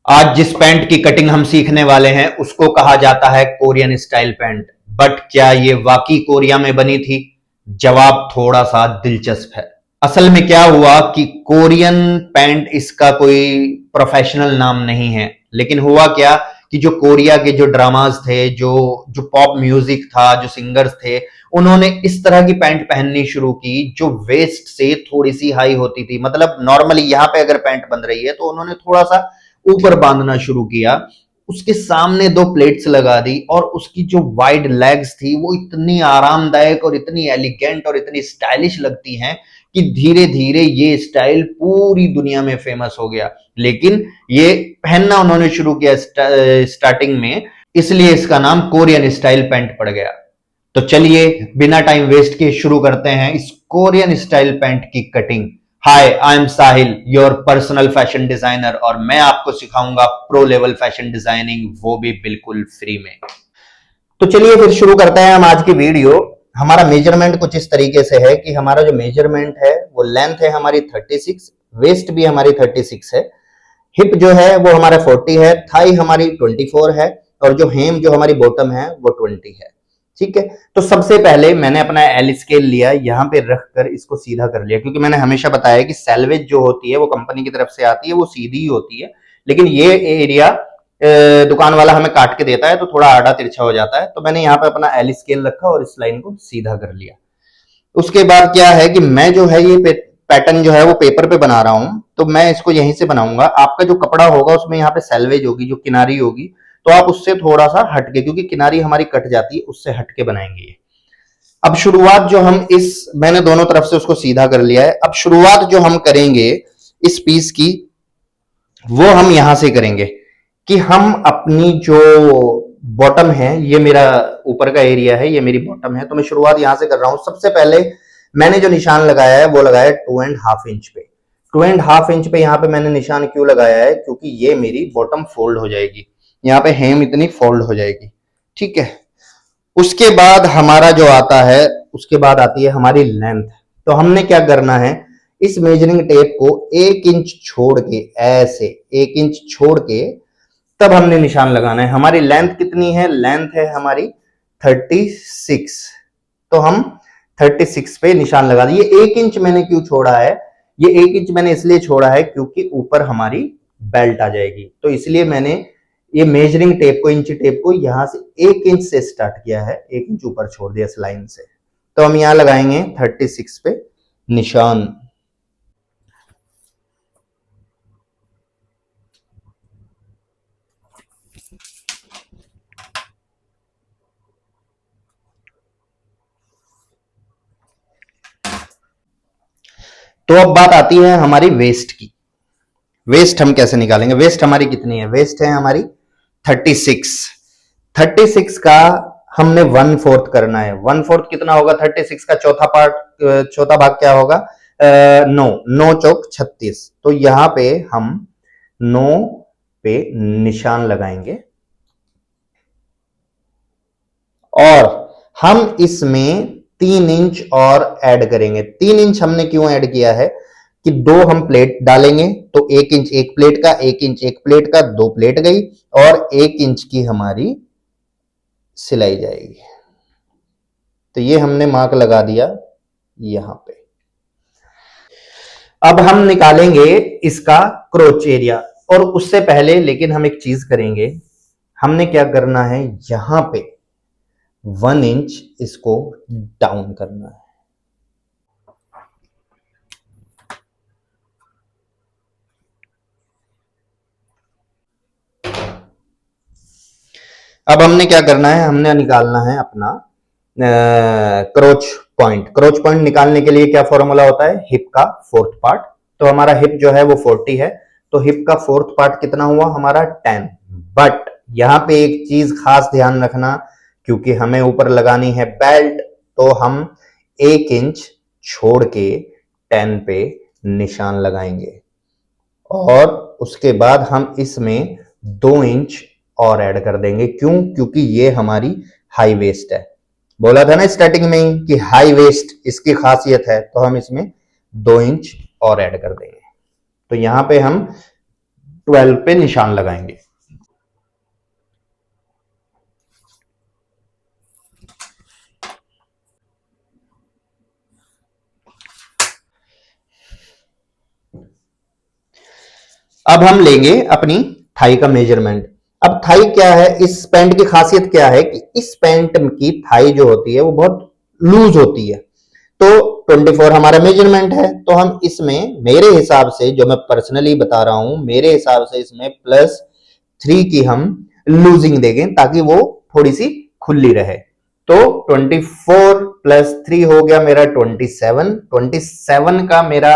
आज जिस पैंट की कटिंग हम सीखने वाले हैं उसको कहा जाता है कोरियन स्टाइल पैंट। बट क्या ये वाकई कोरिया में बनी थी? जवाब थोड़ा सा दिलचस्प है। असल में क्या हुआ कि कोरियन पैंट इसका कोई प्रोफेशनल नाम नहीं है, लेकिन हुआ क्या कि जो कोरिया के जो ड्रामाज थे, जो जो पॉप म्यूजिक था, जो सिंगर्स थे, उन्होंने इस तरह की पैंट पहननी शुरू की जो वेस्ट से थोड़ी सी हाई होती थी। मतलब नॉर्मली यहां पे अगर पैंट बन रही है तो उन्होंने थोड़ा सा ऊपर बांधना शुरू किया, उसके सामने दो प्लेट्स लगा दी और उसकी जो वाइड लेग्स थी वो इतनी आरामदायक और इतनी एलिगेंट और इतनी स्टाइलिश लगती हैं कि धीरे धीरे ये स्टाइल पूरी दुनिया में फेमस हो गया। लेकिन ये पहनना उन्होंने शुरू किया स्टार्टिंग में, इसलिए इसका नाम कोरियन स्टाइल पैंट पड़ गया। तो चलिए बिना टाइम वेस्ट किए शुरू करते हैं इस कोरियन स्टाइल पैंट की cutting. Hi, I am Sahil, your personal fashion designer, और मैं आपको सिखाऊंगा प्रो लेवल फैशन डिजाइनिंग, वो भी बिल्कुल फ्री में। तो चलिए फिर शुरू करते हैं हम आज की वीडियो। हमारा मेजरमेंट कुछ इस तरीके से है कि हमारा जो मेजरमेंट है वो लेंथ है हमारी 36, वेस्ट भी हमारी 36 है, हिप जो है वो हमारा 40 है, थाई हमारी 24 है, और जो हेम जो हमारी बॉटम है वो 20 है। ठीक है, तो सबसे पहले मैंने अपना एल स्केल लिया, यहां पे रखकर इसको सीधा कर लिया, क्योंकि मैंने हमेशा बताया कि सैल्वेज जो होती है वो कंपनी की तरफ से आती है, वो सीधी ही होती है, लेकिन ये एरिया दुकान वाला हमें काट के देता है तो थोड़ा आड़ा तिरछा हो जाता है। तो मैंने यहाँ पे अपना एल स्केल रखा और इस लाइन को सीधा कर लिया। उसके बाद क्या है कि मैं जो है ये पैटर्न जो है वो पेपर पे बना रहा हूं, तो मैं इसको यहीं से बनाऊंगा। आपका जो कपड़ा होगा उसमें यहाँ पे सैल्वेज होगी, जो किनारी होगी, तो आप उससे थोड़ा सा हटके, क्योंकि किनारी हमारी कट जाती है, उससे हटके बनाएंगे ये। अब शुरुआत जो हम इस, मैंने दोनों तरफ से उसको सीधा कर लिया है। अब शुरुआत जो हम करेंगे इस पीस की, वो हम यहां से करेंगे कि हम अपनी जो बॉटम है, ये मेरा ऊपर का एरिया है, ये मेरी बॉटम है, तो मैं शुरुआत यहां से कर रहा हूं। सबसे पहले मैंने जो निशान लगाया है वो लगाया 2.5 इंच पे। 2.5 इंच पे यहाँ पे मैंने निशान क्यों लगाया है? क्योंकि ये मेरी बॉटम फोल्ड हो जाएगी, यहाँ पे हेम इतनी फोल्ड हो जाएगी। ठीक है, उसके बाद हमारा जो आता है, उसके बाद आती है हमारी लेंथ। तो हमने क्या करना है, इस मेजरिंग टेप को 1 इंच छोड़ के, ऐसे 1 इंच छोड़ के तब हमने निशान लगाना है। हमारी लेंथ कितनी है? लेंथ है हमारी 36। तो हम 36 पे निशान लगा दिए। 1 इंच मैंने क्यों छोड़ा है? ये 1 इंच मैंने इसलिए छोड़ा है क्योंकि ऊपर हमारी बेल्ट आ जाएगी, तो इसलिए मैंने ये मेजरिंग टेप को, इंची टेप को यहां से 1 इंच से स्टार्ट किया है, 1 इंच ऊपर छोड़ दिया इस लाइन से। तो हम यहां लगाएंगे 36 पे निशान। तो अब बात आती है हमारी वेस्ट की। वेस्ट हम कैसे निकालेंगे? वेस्ट हमारी कितनी है? वेस्ट है हमारी 36। 36 का हमने 1/4 करना है। 1/4 कितना होगा? 36 का चौथा पार्ट, चौथा भाग क्या होगा? 9। 9 चौक 36। तो यहां पे हम 9 पे निशान लगाएंगे और हम इसमें 3 इंच और ऐड करेंगे। 3 इंच हमने क्यों ऐड किया है कि दो हम प्लेट डालेंगे, तो 1 इंच एक प्लेट का, 1 इंच एक प्लेट का, 2 प्लेट गई, और 1 इंच की हमारी सिलाई जाएगी। तो ये हमने मार्क लगा दिया यहां पे। अब हम निकालेंगे इसका क्रोच एरिया, और उससे पहले लेकिन हम एक चीज करेंगे। हमने क्या करना है, यहां पे 1 इंच इसको डाउन करना है। अब हमने क्या करना है, हमने निकालना है अपना क्रोच पॉइंट। क्रोच पॉइंट निकालने के लिए क्या फॉर्मूला होता है? हिप का 4th पार्ट। तो हमारा हिप जो है वो 40 है, तो हिप का 4th पार्ट कितना हुआ हमारा? 10। बट यहां पे एक चीज खास ध्यान रखना, क्योंकि हमें ऊपर लगानी है बेल्ट, तो हम 1 इंच छोड़ के 10 पे निशान लगाएंगे, और उसके बाद हम इसमें 2 इंच और ऐड कर देंगे। क्यों? क्योंकि ये हमारी हाई वेस्ट है। बोला था ना स्टार्टिंग में ही कि हाई वेस्ट इसकी खासियत है, तो हम इसमें 2 इंच और ऐड कर देंगे। तो यहां पे हम 12 पे निशान लगाएंगे। अब हम लेंगे अपनी थाई का मेजरमेंट। अब थाई क्या है, इस पैंट की खासियत क्या है कि इस पैंट की थाई जो होती है वो बहुत लूज होती है। तो 24 हमारा मेजरमेंट है, तो हम इसमें मेरे हिसाब से, जो मैं पर्सनली बता रहा हूं, मेरे हिसाब से इसमें +3 की हम लूजिंग देंगे ताकि वो थोड़ी सी खुली रहे। तो 24 + 3 हो गया मेरा 27। 27 का मेरा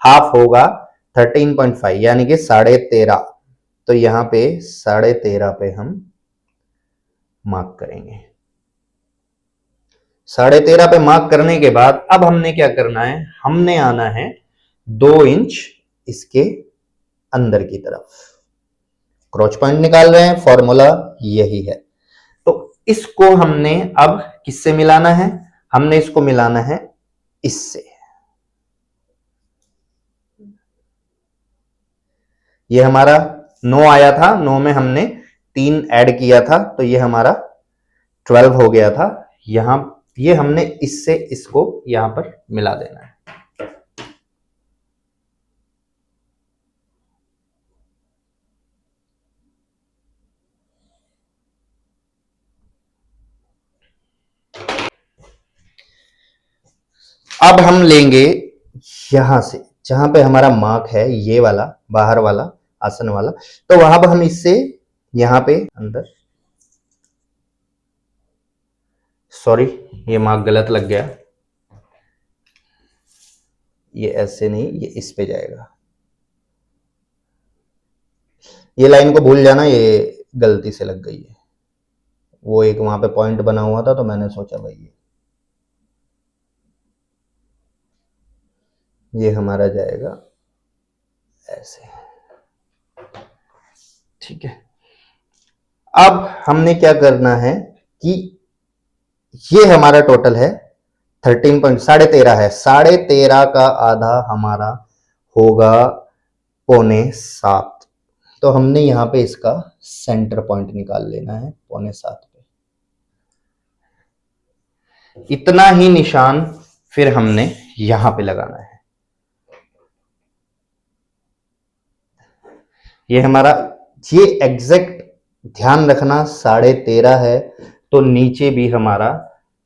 हाफ होगा 13.5 यानी कि 13.5। तो यहां पे 13.5 पे हम मार्क करेंगे। 13.5 पे मार्क करने के बाद अब हमने क्या करना है, हमने आना है 2 इंच इसके अंदर की तरफ। क्रॉच पॉइंट निकाल रहे हैं, फॉर्मूला यही है। तो इसको हमने अब किससे मिलाना है, हमने इसको मिलाना है इससे। ये हमारा 9 आया था, 9 में हमने 3 ऐड किया था, तो ये हमारा 12 हो गया था। यहां ये हमने इससे इसको यहां पर मिला देना है। अब हम लेंगे यहां से, जहां पे हमारा मार्क है ये वाला, बाहर वाला आसन वाला, तो वहां पर हम इससे यहां पे अंदर, सॉरी ये मार्क गलत लग गया, ये ऐसे नहीं, ये इस पे जाएगा। ये लाइन को भूल जाना, ये गलती से लग गई है। वो एक वहां पे पॉइंट बना हुआ था तो मैंने सोचा भाई ये हमारा जाएगा ऐसे, ठीक है। अब हमने क्या करना है कि ये हमारा टोटल है 13.13 है, 13.5 का आधा हमारा होगा 6.25। तो हमने यहां पे इसका सेंटर पॉइंट निकाल लेना है 6.25 पे। इतना ही निशान फिर हमने यहां पे लगाना है। ये हमारा, ये एग्जैक्ट ध्यान रखना 13.5 है, तो नीचे भी हमारा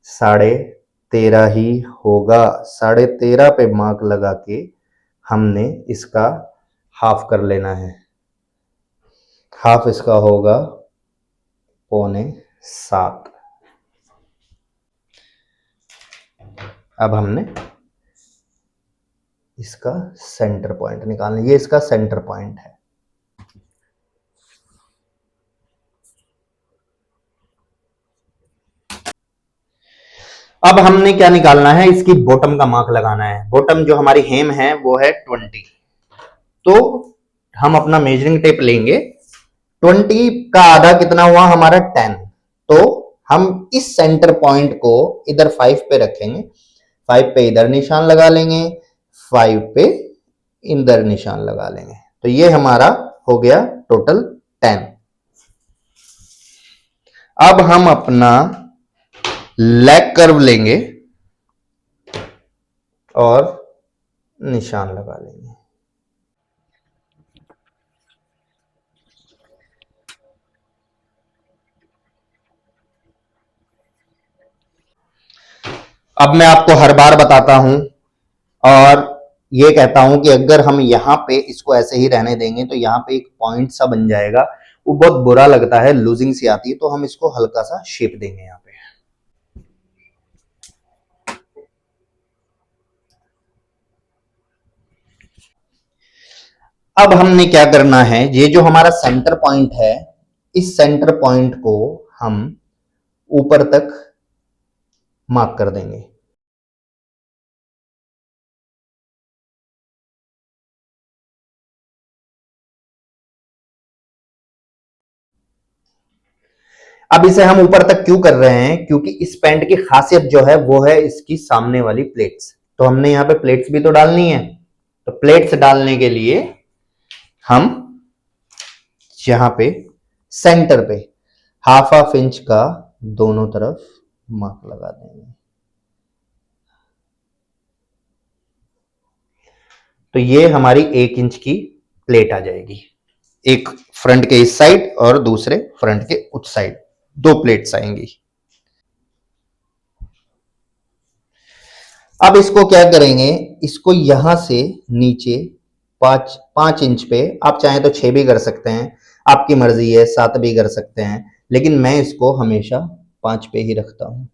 13.5 ही होगा। 13.5 पे मार्क लगा के हमने इसका हाफ कर लेना है। हाफ इसका होगा 6.25। अब हमने इसका सेंटर पॉइंट निकालना, ये इसका सेंटर पॉइंट है। अब हमने क्या निकालना है, इसकी बॉटम का मार्क लगाना है। बॉटम जो हमारी हेम है वो है 20। तो हम अपना मेजरिंग टेप लेंगे, 20 का आधा कितना हुआ हमारा 10। तो हम इस सेंटर पॉइंट को इधर 5 पे रखेंगे, 5 पे इधर निशान लगा लेंगे, 5 पे इधर निशान लगा लेंगे। तो ये हमारा हो गया टोटल 10। अब हम अपना लेग कर्व लेंगे और निशान लगा लेंगे। अब मैं आपको हर बार बताता हूं और ये कहता हूं कि अगर हम यहां पे इसको ऐसे ही रहने देंगे तो यहां पे एक पॉइंट सा बन जाएगा, वो बहुत बुरा लगता है, लूजिंग सी आती है। तो हम इसको हल्का सा शेप देंगे यहां पे। अब हमने क्या करना है, ये जो हमारा सेंटर पॉइंट है, इस सेंटर पॉइंट को हम ऊपर तक मार्क कर देंगे। अब इसे हम ऊपर तक क्यों कर रहे हैं, क्योंकि इस पैंट की खासियत जो है वो है इसकी सामने वाली प्लेट्स। तो हमने यहां पे प्लेट्स भी तो डालनी है, तो प्लेट्स डालने के लिए हम यहां पे सेंटर पे हाफ हाफ इंच का दोनों तरफ मार्क लगा देंगे। तो ये हमारी 1 इंच की प्लेट आ जाएगी, एक फ्रंट के इस साइड और दूसरे फ्रंट के उस साइड, 2 प्लेट्स आएंगी। अब इसको क्या करेंगे, इसको यहां से नीचे 5 इंच पे, आप चाहें तो 6 भी कर सकते हैं, आपकी मर्जी है, 7 भी कर सकते हैं, लेकिन मैं इसको हमेशा 5 पे ही रखता हूं।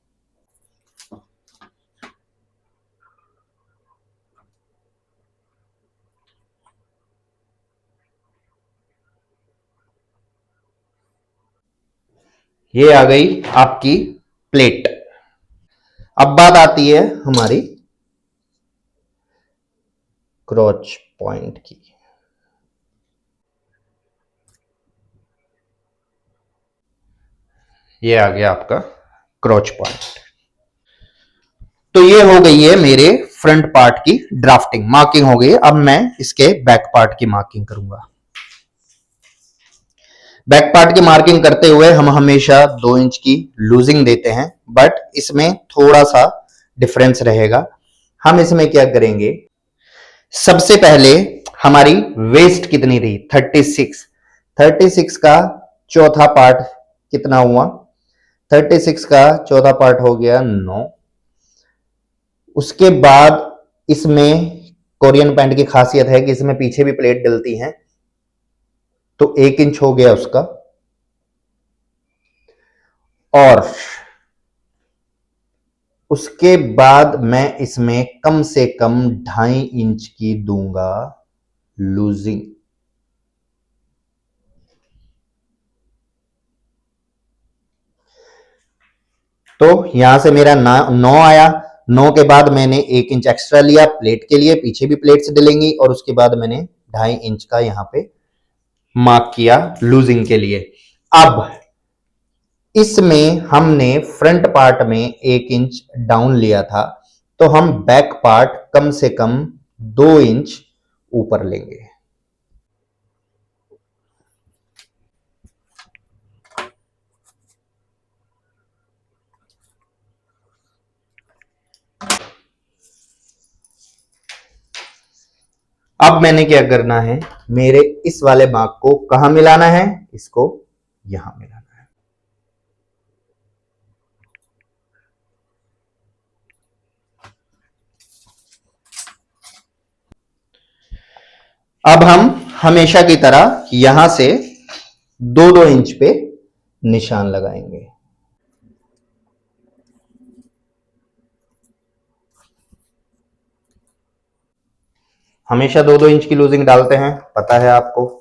ये आ गई आपकी प्लेट। अब बात आती है हमारी क्रॉच पॉइंट की। ये आ गया आपका क्रॉच पॉइंट। तो ये हो गई है मेरे फ्रंट पार्ट की ड्राफ्टिंग, मार्किंग हो गई। अब मैं इसके बैक पार्ट की मार्किंग करूंगा। बैक पार्ट की मार्किंग करते हुए हम हमेशा 2 इंच की लूजिंग देते हैं, बट इसमें थोड़ा सा डिफरेंस रहेगा। हम इसमें क्या करेंगे, सबसे पहले हमारी वेस्ट कितनी थी, 36। 36 का चौथा पार्ट कितना हुआ, 36 का चौथा पार्ट हो गया 9। उसके बाद इसमें कोरियन पैंट की खासियत है कि इसमें पीछे भी प्लेट डलती है, तो 1 इंच हो गया उसका। और उसके बाद मैं इसमें कम से कम 2.5 इंच की दूंगा लूजिंग। तो यहां से मेरा 9 आया। 9 के बाद मैंने 1 इंच एक्स्ट्रा लिया प्लेट के लिए, पीछे भी प्लेट से डलेंगी, और उसके बाद मैंने 2.5 इंच का यहां पे मार्क किया लूजिंग के लिए। अब इसमें हमने फ्रंट पार्ट में 1 इंच डाउन लिया था, तो हम बैक पार्ट कम से कम 2 इंच ऊपर लेंगे। अब मैंने क्या करना है, मेरे इस वाले मार्क को कहां मिलाना है, इसको यहां मिलाना है। अब हम हमेशा की तरह यहां से 2-2 इंच पे निशान लगाएंगे। हमेशा 2-2 इंच की लूजिंग डालते हैं, पता है आपको।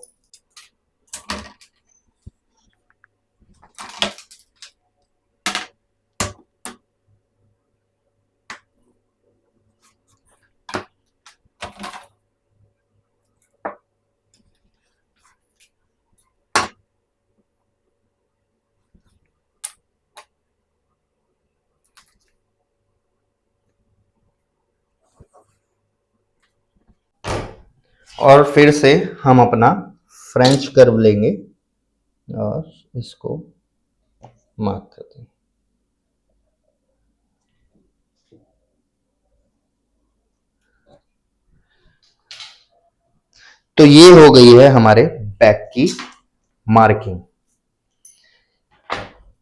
और फिर से हम अपना फ्रेंच कर्व लेंगे और इसको मार्क करते हैं। तो ये हो गई है हमारे बैक की मार्किंग।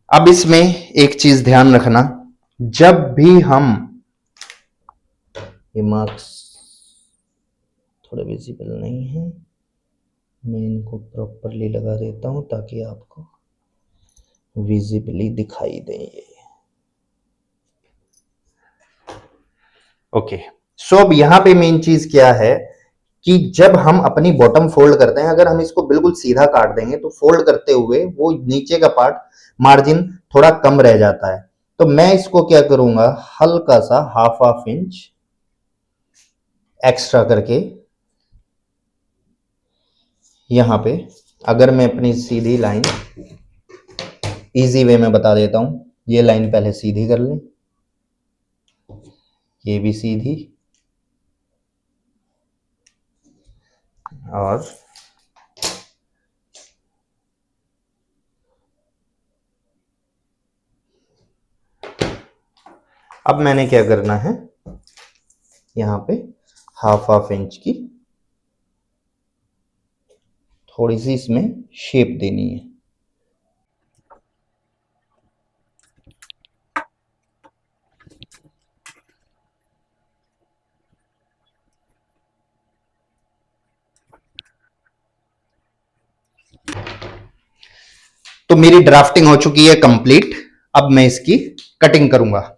अब इसमें एक चीज ध्यान रखना, जब भी हम ये मार्क्स थोड़े विजिबल नहीं है, मैं इनको प्रॉपरली लगा देता हूं ताकि आपको विजिबली दिखाई दे ये। ओके, सो अब यहां पे मेन चीज क्या है कि जब हम अपनी बॉटम फोल्ड करते हैं, अगर हम इसको बिल्कुल सीधा काट देंगे तो फोल्ड करते हुए वो नीचे का पार्ट मार्जिन थोड़ा कम रह जाता है। तो मैं इसको क्या करूंगा, हल्का सा हाफ हाफ इंच एक्स्ट्रा करके यहां पे, अगर मैं अपनी सीधी लाइन इजी वे में बता देता हूं, ये लाइन पहले सीधी कर लें, ये भी सीधी, और अब मैंने क्या करना है, यहां पे हाफ इंच की थोड़ी सी इसमें शेप देनी है। तो मेरी ड्राफ्टिंग हो चुकी है कंप्लीट। अब मैं इसकी कटिंग करूंगा।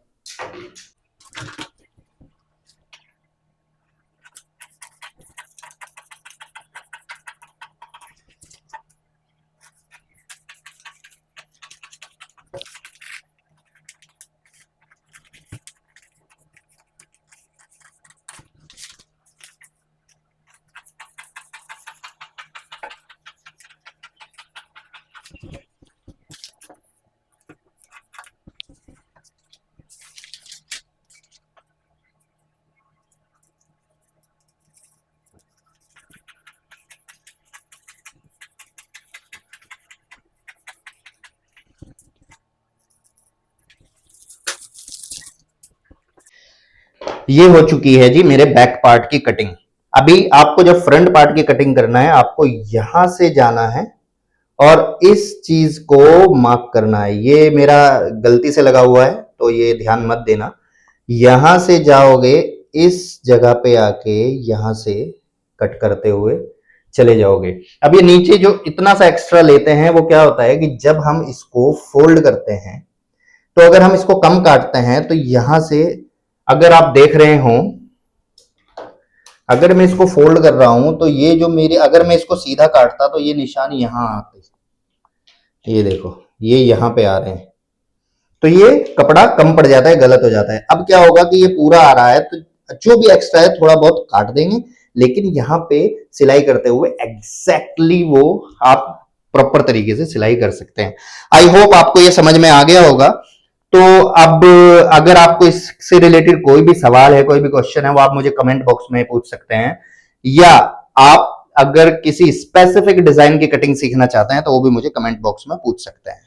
ये हो चुकी है जी मेरे बैक पार्ट की कटिंग। अभी आपको जब फ्रंट पार्ट की कटिंग करना है, आपको यहां से जाना है और इस चीज को मार्क करना है। ये मेरा गलती से लगा हुआ है तो ये ध्यान मत देना। यहां से जाओगे, इस जगह पे आके यहां से कट करते हुए चले जाओगे। अब ये नीचे जो इतना सा एक्स्ट्रा लेते हैं वो क्या होता है कि जब हम इसको फोल्ड करते हैं तो अगर हम इसको कम काटते हैं तो यहां से, अगर आप देख रहे हो, अगर मैं इसको फोल्ड कर रहा हूं तो ये जो मेरे, अगर मैं इसको सीधा काटता तो ये निशान यहां आते, ये देखो ये यहां पे आ रहे हैं, तो ये कपड़ा कम पड़ जाता है, गलत हो जाता है। अब क्या होगा कि ये पूरा आ रहा है तो जो भी एक्स्ट्रा है थोड़ा बहुत काट देंगे, लेकिन यहाँ पे सिलाई करते हुए एग्जैक्टली वो आप प्रॉपर तरीके से सिलाई कर सकते हैं। आई होप आपको ये समझ में आ गया होगा। तो अब अगर आपको इससे रिलेटेड कोई भी सवाल है, कोई भी क्वेश्चन है, वो आप मुझे कमेंट बॉक्स में पूछ सकते हैं, या आप अगर किसी स्पेसिफिक डिजाइन की कटिंग सीखना चाहते हैं तो वो भी मुझे कमेंट बॉक्स में पूछ सकते हैं।